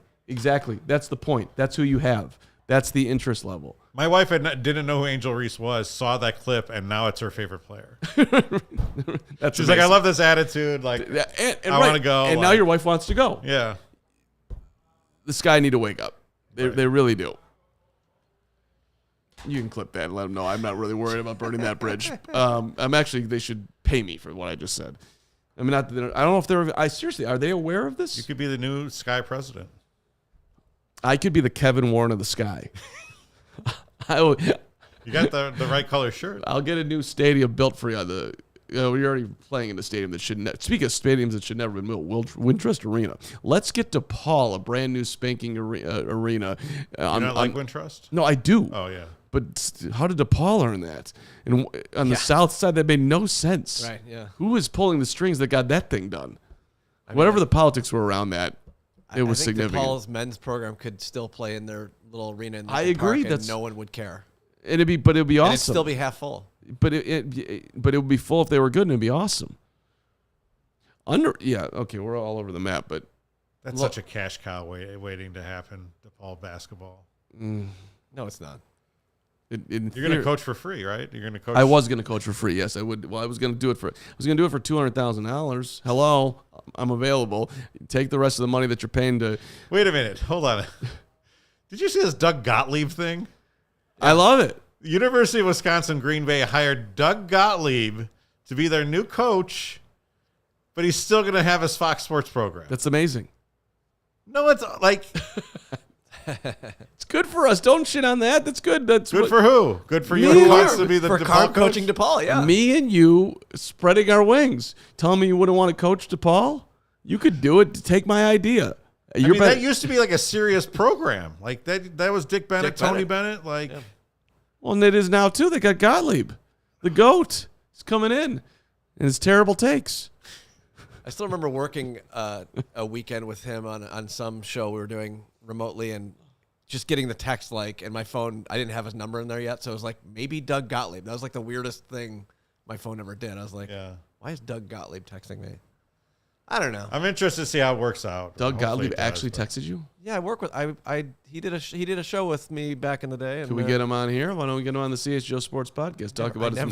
That's the point. That's who you have. That's the interest level. My wife didn't know who Angel Reese was, saw that clip, and now it's her favorite player. She's like, I love this attitude. Like, I want to go. And now your wife wants to go. Yeah. The Sky need to wake up. They really do. You can clip that and let them know I'm not really worried about burning that bridge. They should pay me for what I just said. I mean, I don't know if seriously, are they aware of this? You could be the new Sky president. I could be the Kevin Warren of the Sky. You got the right color shirt. I'll get a new stadium built for you. We're already playing in a stadium that should speak of stadiums that should never have been built. Wintrust Arena. Let's get DePaul a brand new spanking arena. You don't like Wintrust? No, I do. Oh yeah. But how did DePaul earn that? And on the south side, that made no sense. Right. Yeah. Who was pulling the strings that got that thing done? Whatever the politics were around that, it was significant. DePaul's men's program could still play in their little arena. In I agree. And no one would care. It'd be awesome. And it'd still be half full. But it would be full if they were good, and it'd be awesome. Okay, we're all over the map, but that's such a cash cow waiting to happen. DePaul basketball. No, it's not. You're going to coach for free, right? You're going to coach. I was going to coach for free. Yes, I would. Well, I was going to do it for $200,000. Hello, I'm available. Take the rest of the money that you're paying to. Wait a minute. Hold on. Did you see this Doug Gottlieb thing? I love it. University of Wisconsin Green Bay hired Doug Gottlieb to be their new coach, but he's still going to have his Fox Sports program. That's amazing. No, it's like it's good for us. Don't shit on that. That's good. That's good for who? Good for you. Who wants to be the DePaul coaching DePaul? Yeah, me and you spreading our wings. Tell me you wouldn't want to coach DePaul? You could do it. Take my idea. That used to be like a serious program. Like that was Dick Bennett, Tony Bennett. Like. Yeah. Well, and it is now, too. They got Gottlieb, the GOAT. He's coming in, and his terrible takes. I still remember working a weekend with him on some show we were doing remotely and just getting the text, and my phone, I didn't have his number in there yet, so it was like, maybe Doug Gottlieb. That was like the weirdest thing my phone ever did. I was like, why is Doug Gottlieb texting me? I don't know. I'm interested to see how it works out. Doug Gottlieb actually texted you? Yeah, I work with. He did a show with me back in the day. Can we get him on here? Why don't we get him on the CHGO Sports Podcast? Talk about his.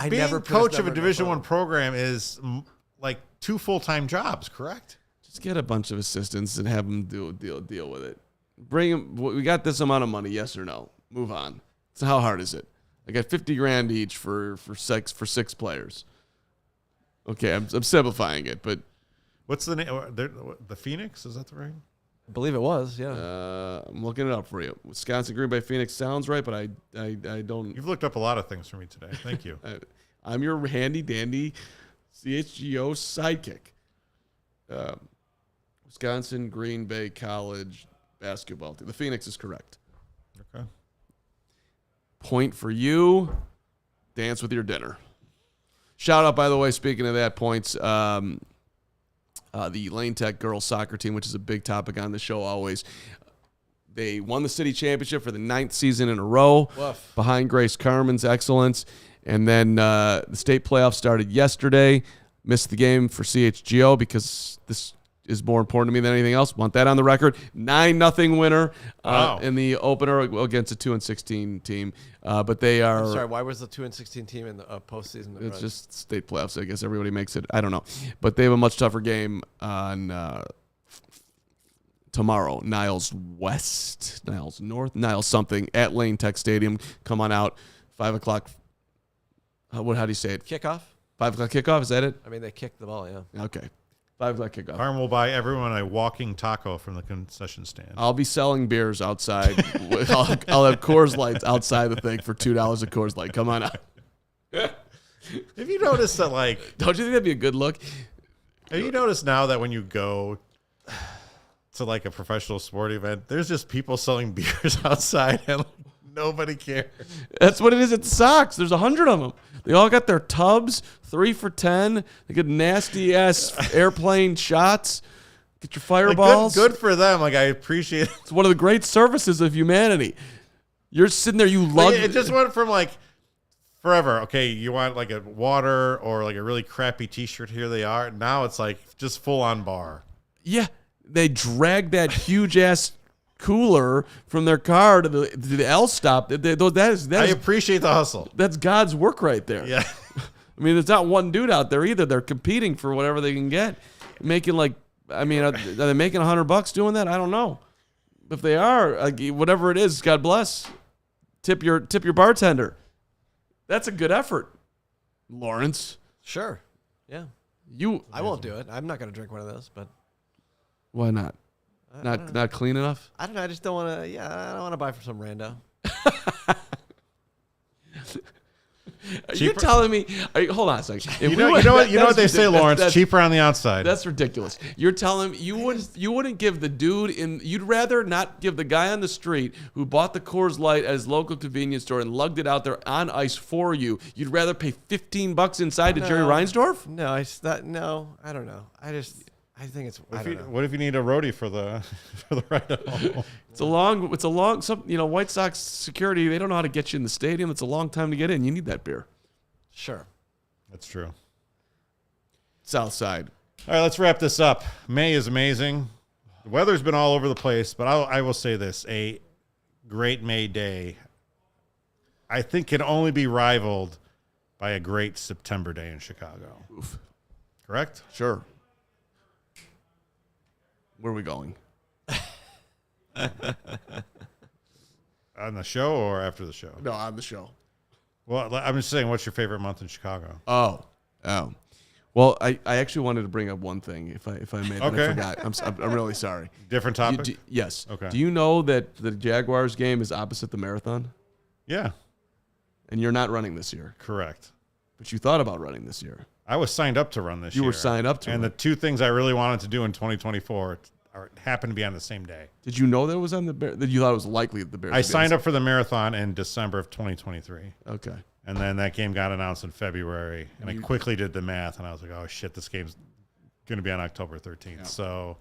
Being coach of a Division I program is like 2 full-time jobs, correct? Just get a bunch of assistants and have them deal with it. Bring him. We got this amount of money. Yes or no? Move on. So how hard is it? I got $50,000 each for 6 players. Okay, I'm simplifying it, but. What's the name? The Phoenix? Is that the right? I believe it was, yeah. I'm looking it up for you. Wisconsin Green Bay Phoenix sounds right, but I don't. You've looked up a lot of things for me today. Thank you. I'm your handy-dandy CHGO sidekick. Wisconsin Green Bay College basketball team. The Phoenix is correct. Okay. Point for you. Dance with your dinner. Shout out, by the way, speaking of that, points. The Lane Tech girls soccer team, which is a big topic on the show always. They won the city championship for the 9th season in a row. Woof. Behind Grace Carman's excellence. And then the state playoffs started yesterday. Missed the game for CHGO because this is more important to me than anything else. Want that on the record. 9-0 winner in the opener against a 2-16 team. But they are. I'm sorry, why was the 2-16 team in the postseason? It's just state playoffs. I guess everybody makes it. I don't know. But they have a much tougher game on tomorrow. Niles West, Niles North, Niles something at Lane Tech Stadium. Come on out. 5 o'clock. How do you say it? Kickoff. 5 o'clock kickoff. Is that it? I mean, they kicked the ball. Yeah. Okay. 5 o'clock kickoff. Carmen will buy everyone a walking taco from the concession stand. I'll be selling beers outside. I'll have Coors Lights outside the thing for $2 a Coors Light. Come on out. Have you noticed that, like... Don't you think that'd be a good look? Have you noticed now that when you go to like a professional sporting event, there's just people selling beers outside and nobody cares. That's what it is at the Sox. There's 100 of them. They all got their tubs, 3 for $10. They get nasty ass airplane shots. Get your fireballs. Good for them. Like, I appreciate it. It's one of the great services of humanity. You're sitting there, you love it. Just went from like forever. Okay, you want like a water or like a really crappy T-shirt. Here they are. Now it's like just full on bar. Yeah, they drag that huge ass cooler from their car to the L stop. I appreciate the hustle. That's God's work right there. Yeah. I mean, there's not one dude out there either. They're competing for whatever they can get, making like. I mean, are they making $100 doing that? I don't know. If they are, whatever it is, God bless. Tip your bartender. That's a good effort, Lawrence. Sure. Yeah. I won't do it. I'm not going to drink one of those, but why not? Not clean enough? I don't know. I just don't want to. Yeah, I don't want to buy from some rando. You're telling me? Hold on a second. You know what they say, Lawrence? That's cheaper on the outside. That's ridiculous. You're telling me you wouldn't give the dude you'd rather not give the guy on the street who bought the Coors Light at his local convenience store and lugged it out there on ice for you. You'd rather pay $15 inside to Jerry Reinsdorf? No, no, I don't know. I think it's. What if you need a roadie for the ride home? It's a long. Some White Sox security. They don't know how to get you in the stadium. It's a long time to get in. You need that beer. Sure, that's true. South Side. All right, let's wrap this up. May is amazing. The weather's been all over the place, but I will say this: a great May day, I think, can only be rivaled by a great September day in Chicago. Oof. Correct? Sure. Where are we going? On the show or after the show? No, on the show. Well, I'm just saying, what's your favorite month in Chicago? Oh. Well, I actually wanted to bring up one thing, if I may. Okay. I forgot. I'm really sorry. Different topic? Yes. Okay. Do you know that the Jaguars game is opposite the marathon? Yeah. And you're not running this year. Correct. But you thought about running this year. I was signed up to run this year. You were signed up to and run. the two things I really wanted to do in 2024 happened to be on the same day. Did you know that it was on the Bears? That you thought it was likely that the Bears? I signed up for the marathon in December of 2023. Okay. And then that game got announced in February, and I quickly did the math, and I was like, oh, shit, this game's going to be on October 13th. Yeah. So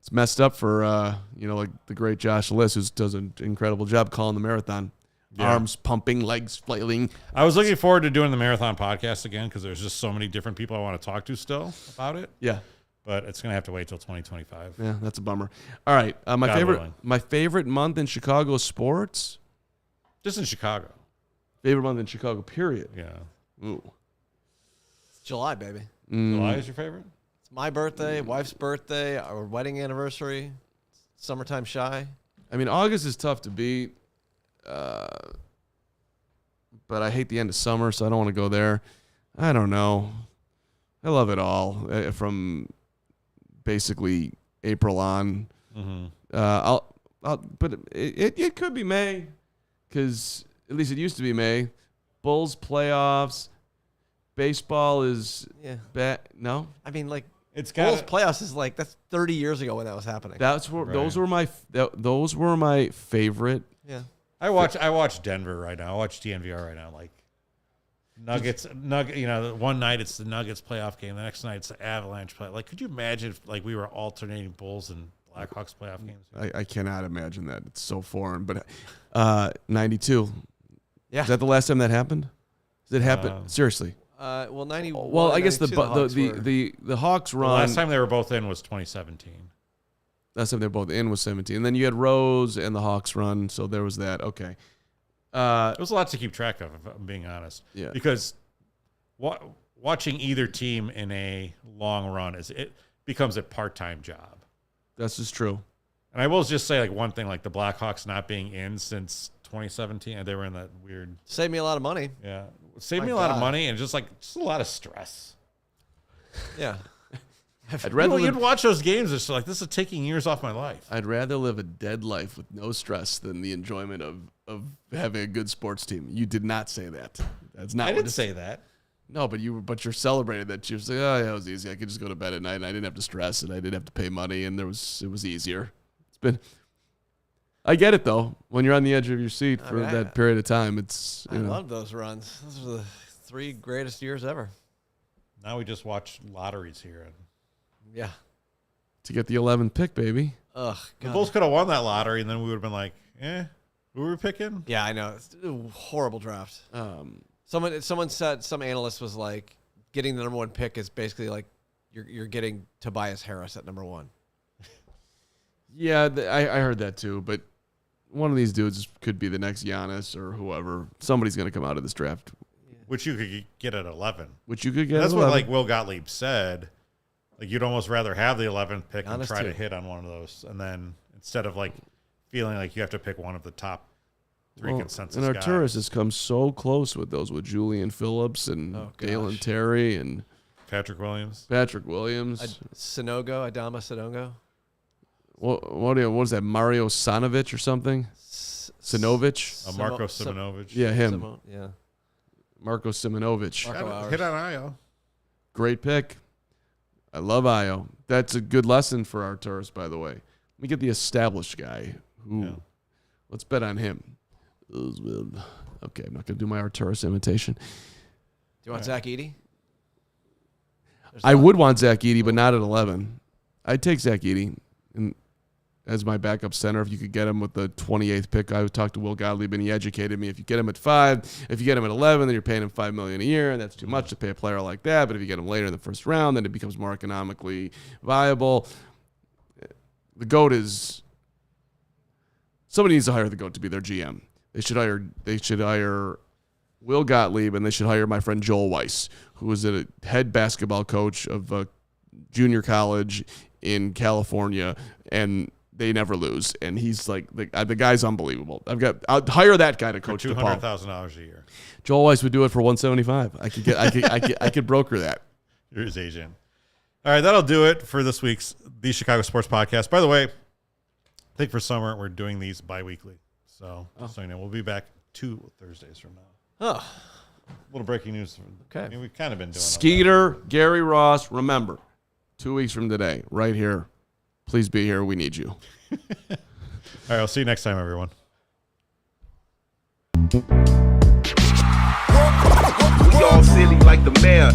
it's messed up for, like the great Josh Liss, who does an incredible job calling the marathon. Yeah. Arms pumping, legs flailing. I was looking forward to doing the marathon podcast again because there's just so many different people I want to talk to still about it. Yeah. But it's going to have to wait till 2025. Yeah, that's a bummer. All right. My favorite month in Chicago sports? Just in Chicago. Favorite month in Chicago, period. Yeah. Ooh. It's July, baby. July is your favorite? It's my birthday, wife's birthday, our wedding anniversary, summertime shy. I mean, August is tough to beat. But I hate the end of summer, so I don't want to go there. I don't know. I love it all from basically April on. Mm-hmm. But it could be May, because at least it used to be May. Bulls playoffs, baseball is bad. No, I mean like it's Bulls playoffs is like that's 30 years ago when that was happening. That's where those were my favorite. Yeah. I watch Denver right now. I watch DNVR right now. Like Nuggets, one night it's the Nuggets playoff game. The next night it's the Avalanche play. Like, could you imagine if like we were alternating Bulls and Blackhawks playoff games? I cannot imagine that. It's so foreign. But 92. Yeah. Is that the last time that happened? Did it happen? Seriously. 91. Well, I guess the Hawks run. The last time they were both in was 2017. Last time they were both in was 17. And then you had Rose and the Hawks run, so there was that. Okay. It was a lot to keep track of, if I'm being honest. Yeah. Because watching either team in a long run it becomes a part-time job. That's just true. And I will just say like one thing, like the Blackhawks not being in since 2017, and they were in that weird. Saved me a lot of money. Yeah, saved me a lot of money and just a lot of stress. Yeah. I'd rather you'd watch those games. It's like this is taking years off my life. I'd rather live a dead life with no stress than the enjoyment of having a good sports team. You did not say that. That's not. I didn't say that. No, but you're celebrating that. You're like, oh yeah, it was easy. I could just go to bed at night, and I didn't have to stress, and I didn't have to pay money, and it was easier. I get it though. When you're on the edge of your seat for that period of time, it's. I love those runs. Those are the 3 greatest years ever. Now we just watch lotteries here. Yeah. To get the 11th pick, baby. Ugh. The Bulls could have won that lottery, and then we would have been like, who were we picking? Yeah, I know. It's a horrible draft. Someone said, some analyst was like, getting the number 1 pick is basically like you're getting Tobias Harris at number 1. Yeah, I heard that too. But one of these dudes could be the next Giannis or whoever. Somebody's going to come out of this draft. Which you could get at 11. That's what like Will Gottlieb said. Like you'd almost rather have the 11th pick and try to hit on one of those, and then instead of like feeling like you have to pick one of the top 3 consensus and guys. Arturas has come so close with those, with Julian Phillips and Dalen Terry and Patrick Williams. Adama Sanogo. What is that? Mario Sanovic or something? Simonovic? Marko Simonovic. Yeah, him. Yeah. Marko Simonovic. Hit on Io. Great pick. I love Io. That's a good lesson for Arturas, by the way. Let me get the established guy. Let's bet on him. Okay, I'm not going to do my Arturas imitation. Do you want Zach Edey? I would want Zach Edey, but not at 11. I'd take Zach Edey as my backup center if you could get him with the 28th pick. I would talk to Will Gottlieb, and he educated me. If you get him at 5, if you get him at 11, then you're paying him $5 million a year, and that's too much to pay a player like that. But if you get him later in the first round, then it becomes more economically viable. The GOAT is somebody needs to hire the GOAT to be their GM. They should hire Will Gottlieb, and they should hire my friend Joel Weiss, who is a head basketball coach of a junior college in California, and they never lose. And he's like the guy's unbelievable. I'll hire that guy to coach for $200,000 a year. Joel Weiss would do it for $175,000. I could broker that. You're his agent. All right, that'll do it for this week's The Chicago Sports Podcast. By the way, I think for summer we're doing these bi-weekly. So you know, we'll be back 2 Thursdays from now. A little breaking news. Okay. I mean, we've kind of been doing Skeeter, Gary Ross, remember, 2 weeks from today, right here. Please be here. We need you. All right, I'll see you next time, everyone. We all silly like the mayor.